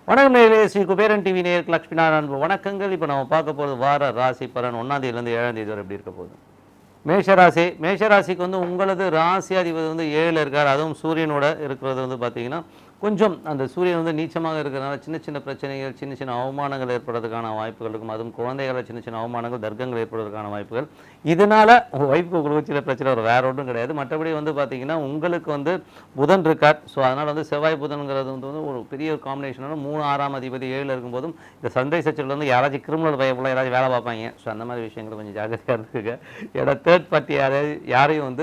வணக்கம் நேயர்களே, ஸ்ரீ குபேரன் டிவி நேயருக்கு லட்சுமி நாராயணன் வணக்கங்கள். இப்போ நம்ம பார்க்க போகிறது வார ராசி பலன் 1ஆம் தேதியிலேருந்து 7ஆம் தேதி வரை எப்படி இருக்க போகுது. மேஷராசிக்கு உங்களது ராசி அதிபதி 7ல் இருக்கார். அதுவும் சூரியனோட இருக்கிறது பார்த்தீங்கன்னா கொஞ்சம் அந்த சூரியன் நீச்சமாக இருக்கிறதுனால சின்ன சின்ன பிரச்சனைகள், சின்ன சின்ன அவமானங்கள் ஏற்படுறதுக்கான வாய்ப்புகள் இருக்கும். அதுவும் குழந்தைகளை சின்ன சின்ன அவமானங்கள், தர்க்கங்கள் ஏற்படுவதற்கான வாய்ப்புகள். இதனால் ஒய்ஃபுக்கு உங்களுக்கு சில பிரச்சனை வரும், வேறு ஒன்றும் கிடையாது. மற்றபடி பார்த்தீங்கன்னா உங்களுக்கு புதன் இருக்கார். ஸோ அதனால் செவ்வாய் புதன்கிறது ஒரு பெரிய ஒரு காம்பினேஷனான 3 6ஆம் அதிபதி 7ல் இருக்கும்போதும் இந்த சந்தை சச்சரில் யாராச்சும் கிரிமினல் பயப்பட யாராச்சும் வேலை பார்ப்பாங்க. ஸோ அந்த மாதிரி விஷயங்கள் கொஞ்சம் ஜாக்கிரதையாக இருக்குங்க. ஏன்னா தேர்ட் பார்ட்டி யாரையும்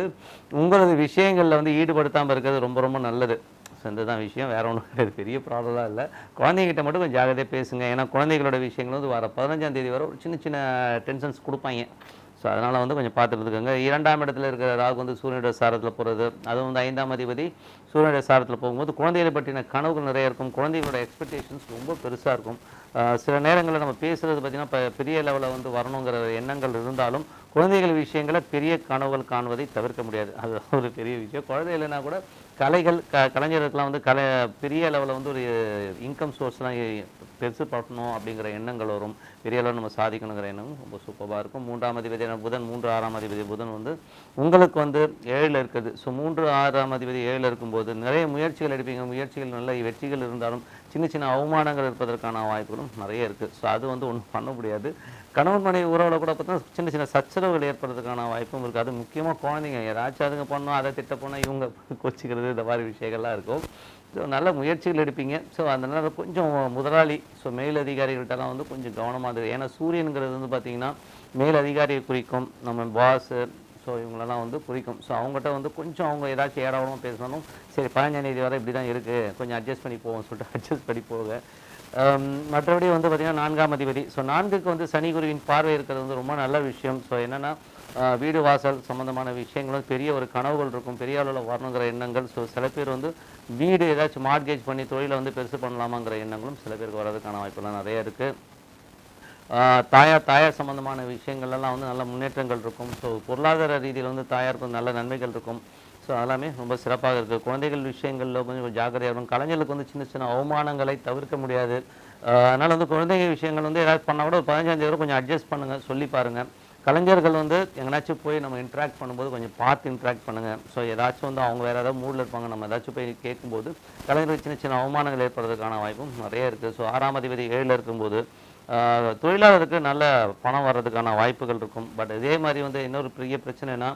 உங்களது விஷயங்களில் ஈடுபடுத்தாமல் இருக்கிறது ரொம்ப ரொம்ப நல்லது. ஸோ இதுதான் விஷயம், வேறு ஒன்றும் கிடையாது, பெரிய ப்ராப்ளம்லாம் இல்லை. குழந்தைங்கிட்ட மட்டும் கொஞ்சம் ஜாகிரதையாக பேசுங்க. ஏன்னா குழந்தைகளோட விஷயங்கள் வர 15ஆம் தேதி வரை ஒரு சின்ன சின்ன டென்ஷன்ஸ் கொடுப்பாங்க. ஸோ அதனால் கொஞ்சம் பார்த்துட்டு இருக்குங்க. 2ஆம் இடத்துல இருக்கிற ராகு சூரியனுடைய சாரத்தில் போகிறது. அதுவும் 5ஆம் அதிபதி சூரியனுடைய சாரத்தில் போகும்போது குழந்தைகளை பற்றின கனவுகள் நிறைய இருக்கும். குழந்தைகளோட எக்ஸ்பெக்டேஷன்ஸ் ரொம்ப பெருசாக இருக்கும். சில நேரங்களில் நம்ம பேசுகிறது பார்த்திங்கன்னா இப்போ பெரிய லெவலில் வரணுங்கிற எண்ணங்கள் இருந்தாலும் குழந்தைகள் விஷயங்களை பெரிய கனவுகள் காணுவதை தவிர்க்க முடியாது. அது ஒரு பெரிய விஷயம். குழந்தை இல்லைன்னா கூட கலைஞர்களுக்கெல்லாம் பெரிய லெவலில் ஒரு இன்கம் சோர்ஸ்லாம் பெருசு பண்ணணும் அப்படிங்கிற எண்ணங்கள் வரும். பெரிய அளவில் நம்ம சாதிக்கணுங்கிற எண்ணமும் ரொம்ப சூப்பராக இருக்கும். 3ஆம் அதிபதி புதன் 3 6ஆம் அதிபதி புதன் உங்களுக்கு 7ல் இருக்குது. ஸோ 3 6ஆம் அதிபதி 7ல் இருக்கும்போது நிறைய முயற்சிகள் எடுப்பீங்க. முயற்சிகள் நல்ல வெற்றிகள் இருந்தாலும் சின்ன சின்ன அவமானங்கள் இருப்பதற்கான வாய்ப்புகளும் நிறைய இருக்குது. ஸோ அது ஒன்றும் பண்ண முடியாது. கணவன் மனைவி உறவில் கூட பார்த்தா சின்ன சின்ன சச்சரவுகள் ஏற்படுறதுக்கான வாய்ப்பும் இருக்குது. அது முக்கியமாக குழந்தைங்க ஏதாச்சும் அதுங்க பண்ணோம், அதை திட்ட போனால் இவங்க கொச்சிக்கிறது, இந்த மாதிரி விஷயங்கள்லாம் இருக்கும். ஸோ நல்ல முயற்சிகள் எடுப்பீங்க. ஸோ அதனால் கொஞ்சம் முதலாளி மேல் அதிகாரிகள்கிட்டலாம் கொஞ்சம் கவனமாக இருக்குது. ஏன்னா சூரியனுங்கிறது பார்த்திங்கன்னா மேல் அதிகாரியை குறிக்கும், நம்ம பாஸு, ஸோ இவங்களெல்லாம் குறிக்கும். ஸோ அவங்ககிட்ட கொஞ்சம் அவங்க ஏதாச்சும் ஏடாவடமாக பேசினாலும் சரி 15ஆம் தேதி வரை இப்படி தான் இருக்குது, கொஞ்சம் அட்ஜஸ்ட் பண்ணி போவோம்னு சொல்லிட்டு அட்ஜஸ்ட் பண்ணி போக. மற்றபடி பார்த்திங்கன்னா 4ஆம் அதிபதி. ஸோ 4க்கு சனி குருவின் பார்வை இருக்கிறது ரொம்ப நல்ல விஷயம். ஸோ என்னென்னா வீடு வாசல் சம்மந்தமான விஷயங்களும் பெரிய ஒரு கனவுகள் இருக்கும், பெரிய அளவில் வரணுங்கிற எண்ணங்கள். ஸோ சில பேர் வீடு ஏதாச்சும் மார்ட்கேஜ் பண்ணி தொழிலை பெருசு பண்ணலாமாங்கிற எண்ணங்களும் சில பேருக்கு வர்றதுக்கான வாய்ப்புலாம் நிறைய இருக்குது. தாயார் சம்மந்தமான விஷயங்கள்லாம் நல்ல முன்னேற்றங்கள் இருக்கும். ஸோ பொருளாதார ரீதியில் தாயாருக்கு நல்ல நன்மைகள் இருக்கும். ஸோ எல்லாமே ரொம்ப சிறப்பாக இருக்குது. குழந்தைகள் விஷயங்களில் கொஞ்சம் ஜாக்கிரதையாக இருக்கும். கலைஞர்களுக்கு சின்ன சின்ன அவமானங்களை தவிர்க்க முடியாது. அதனால் குழந்தைங்க விஷயங்கள் ஏதாவது பண்ணால் கூட 15ஆம் தேதி கொஞ்சம் அட்ஜஸ்ட் பண்ணுங்கள், சொல்லி பாருங்கள். கலைஞர்கள் எங்கேனாச்சும் போய் நம்ம இன்ட்ராக்ட் பண்ணும்போது கொஞ்சம் பார்த்து இன்ட்ராக்ட் பண்ணுங்கள். ஸோ ஏதாச்சும் அவங்க வேறு ஏதாவது மூடில் இருப்பாங்க, நம்ம ஏதாச்சும் போய் கேட்கும்போது கலைஞர்கள் சின்ன சின்ன அவமானங்கள் ஏற்படுறதுக்கான வாய்ப்பும் நிறைய இருக்குது. ஸோ 6ஆம் அதிபதி 7ல் இருக்கும்போது தொழிலாளருக்கு நல்ல பணம் வர்றதுக்கான வாய்ப்புகள் இருக்கும். பட் இதே மாதிரி இன்னொரு பெரிய பிரச்சனைனா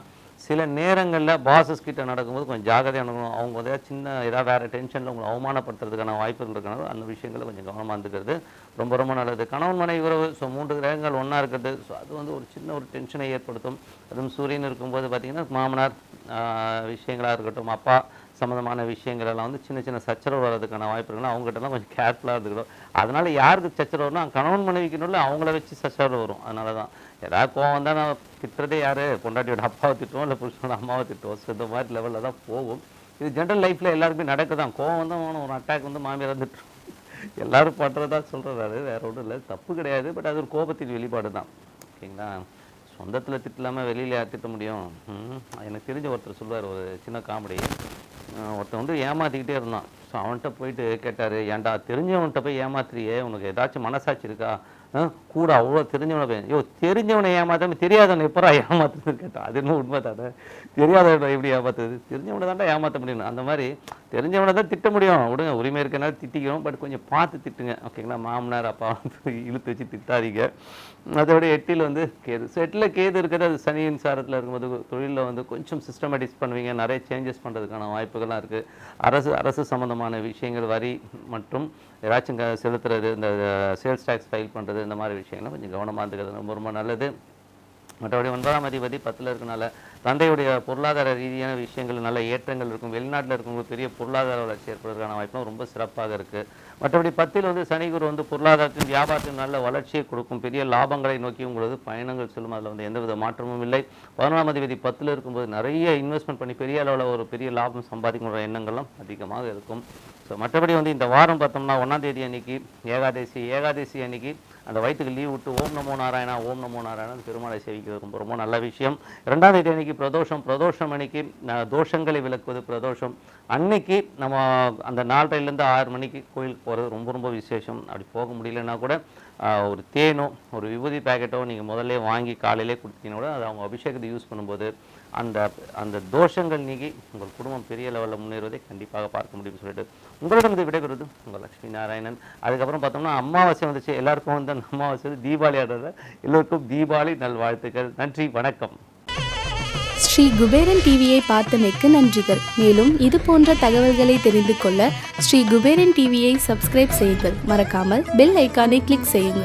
சில நேரங்களில் பாசஸ் கிட்ட நடக்கும்போது கொஞ்சம் ஜாகிரதையாக நடக்கணும். அவங்க சின்ன ஏதாவது வேறு டென்ஷனில் உங்களை அவமானப்படுத்துறதுக்கான வாய்ப்புகள் இருக்கனால அந்த விஷயங்களை கொஞ்சம் கவனமாக இருந்துக்கிறது ரொம்ப ரொம்ப நல்லது. கணவன் மனைவி உறவு 3 கிரகங்கள் ஒன்றா இருக்கிறது. ஸோ அது ஒரு சின்ன ஒரு டென்ஷனை ஏற்படுத்தும். அதுவும் சூரியன் இருக்கும்போது பார்த்திங்கன்னா மாமனார் விஷயங்களாக இருக்கட்டும், அப்பா சம்மந்தமான விஷயங்கள் எல்லாம் சின்ன சின்ன சச்சரவு வர்றதுக்கான வாய்ப்புகள்லாம் அவங்ககிட்டலாம் கொஞ்சம் கேர்ஃபுல்லாக இருந்துக்கணும். அதனால் யாருக்கு சச்சரவு வரும்னா கணவன் மனைவிக்குள்ள அவங்கள வச்சு சச்சரவு வரும். அதனால தான் ஏதாவது கோவம் வந்தால் நான் திட்டுறதே யார், பொண்டாட்டியோட அப்பாவை திட்டுவோம், இல்லை புருஷனோட அம்மாவை திட்டுவோம். ஸோ இந்த மாதிரி லெவலில் தான் போகும். இது ஜென்ரல் லைஃப்பில் எல்லாருக்குமே நடக்குதான். கோவம் வந்தால் ஒரு அட்டாக் மாமியார் திட்டுரும், எல்லோரும் பண்ணுறதா சொல்கிறாரு, வேறு ஒன்றும் இல்லை, தப்பு கிடையாது. பட் அது ஒரு கோபத்தின் வெளிப்பாடு தான். ஓகேங்களா? சொந்தத்தில் திட்டலாமல் வெளியில் யார் திட்ட முடியும்? எனக்கு தெரிஞ்ச ஒருத்தர் சொல்லுவார், ஒரு சின்ன காமெடி. ஒருத்தன் ஏமாற்றிக்கிட்டே இருந்தான். ஸோ அவன்கிட்ட போயிட்டு கேட்டார், ஏன்டா தெரிஞ்சவன்கிட்ட போய் ஏமாத்துறியே, உனக்கு ஏதாச்சும் மனசாட்சி இருக்கா? கூட அவ்வளோ தெரிஞ்சவனை போய் தெரிஞ்சவனை ஏமாத்தாமல் தெரியாதவனை எப்போ ஏமாத்துறதுன்னு கேட்டான். அது இன்னும் உண்மை தானே, தெரியாதவனை எப்படி ஏமாத்துறது? தெரிஞ்சவனை தான்டா ஏமாற்ற முடியும். அந்த மாதிரி தெரிஞ்சவனை தான் திட்ட முடியும். விடுங்க, உரிமை இருக்கனால திட்டிக்கணும். பட் கொஞ்சம் பார்த்து திட்டுங்க. ஓகேங்களா? மாமனார் அப்பா இழுத்து வச்சு திட்டாதீங்க. அதோட 8ல் கேது. ஸோ 8ல் கேது இருக்கிறது, அது சனியின் சாரத்தில் இருக்கும்போது தொழிலில் கொஞ்சம் சிஸ்டமேட்டிக்ஸ் பண்ணுவீங்க. நிறைய சேஞ்சஸ் பண்ணுறதுக்கான வாய்ப்புகள்லாம் இருக்குது. அரசு சம்மந்தமான விஷயங்கள், வரி மற்றும் ஏதாச்சும் செலுத்துறது, இந்த சேல்ஸ் டேக்ஸ் ஃபைல் பண்ணுறது, இந்த மாதிரி விஷயங்கள்லாம் கொஞ்சம் கவனமாக இருந்துக்கிறது ரொம்ப ரொம்ப நல்லது. மற்றபடி 9ஆம் அதிபதி 10ல் இருக்கனால தந்தையுடைய பொருளாதார ரீதியான விஷயங்கள் நல்ல ஏற்றங்கள் இருக்கும். வெளிநாட்டில் இருக்கவங்களுக்கு பெரிய பொருளாதார வளர்ச்சி ஏற்படுவதற்கான வாய்ப்பும் ரொம்ப சிறப்பாக இருக்குது. மற்றபடி 10ல் சனி குரு பொருளாதாரத்தின் வியாபாரத்தின் நல்ல வளர்ச்சியை கொடுக்கும். பெரிய லாபங்களை நோக்கி உங்களது பயணங்கள் செல்லும். அதில் எந்தவித மாற்றமும் இல்லை. 11ஆம் அதிபதி 10ல் இருக்கும்போது நிறைய இன்வெஸ்ட்மெண்ட் பண்ணி பெரிய அளவில் ஒரு பெரிய லாபம் சம்பாதிக்கிற எண்ணங்கள்லாம் அதிகமாக இருக்கும். ஸோ மற்றபடி இந்த வாரம் பார்த்தோம்னா 1ஆம் தேதி அன்னைக்கு ஏகாதசி அன்னைக்கு அந்த வயிற்றுக்கு லீவ் விட்டு ஓம் நமோ நாராயணா ஓம் நமோ நாராயணா பெருமாளை சேவிக்கிறது ரொம்ப ரொம்ப நல்ல விஷயம். 2ஆம் தேதி அன்னைக்கு பிரதோஷம் அன்னைக்கு தோஷங்களை விளக்குவது பிரதோஷம் அன்னைக்கு நம்ம அந்த 4:30லேருந்து 6 மணிக்கு கோயிலுக்கு போகிறது ரொம்ப ரொம்ப விசேஷம். அப்படி போக முடியலன்னா கூட ஒரு தேனோ ஒரு விபூதி பேக்கெட்டோ நீங்கள் முதல்ல வாங்கி காலையிலே கொடுத்தீங்கன்னா கூட அது அவங்க அபிஷேகத்தை யூஸ் பண்ணும்போது அந்த அந்த தோஷங்கள் நீங்கி உங்கள் குடும்பம் பெரிய லெவலில் முன்னேறுவதை கண்டிப்பாக பார்க்க முடியும்னு சொல்லிட்டு உங்களிடம் இது விடைபெறுவது உங்கள் லட்சுமி நாராயணன். அதுக்கப்புறம் பார்த்தோம்னா அமாவாசை வந்துச்சு. எல்லாருக்கும் வந்து அந்த அமாவாசை தீபாவளி ஆடுறத எல்லோருக்கும் தீபாவளி நல்வாழ்த்துக்கள். நன்றி, வணக்கம். ஸ்ரீ குபேரன் டிவியை பார்த்தமைக்கு நன்றிகள். மேலும் இது போன்ற தகவல்களை தெரிந்து கொள்ள ஸ்ரீ குபேரன் டிவியை சப்ஸ்கிரைப் செய்யுங்கள். மறக்காமல் பெல் ஐக்கானை கிளிக் செய்யுங்கள்.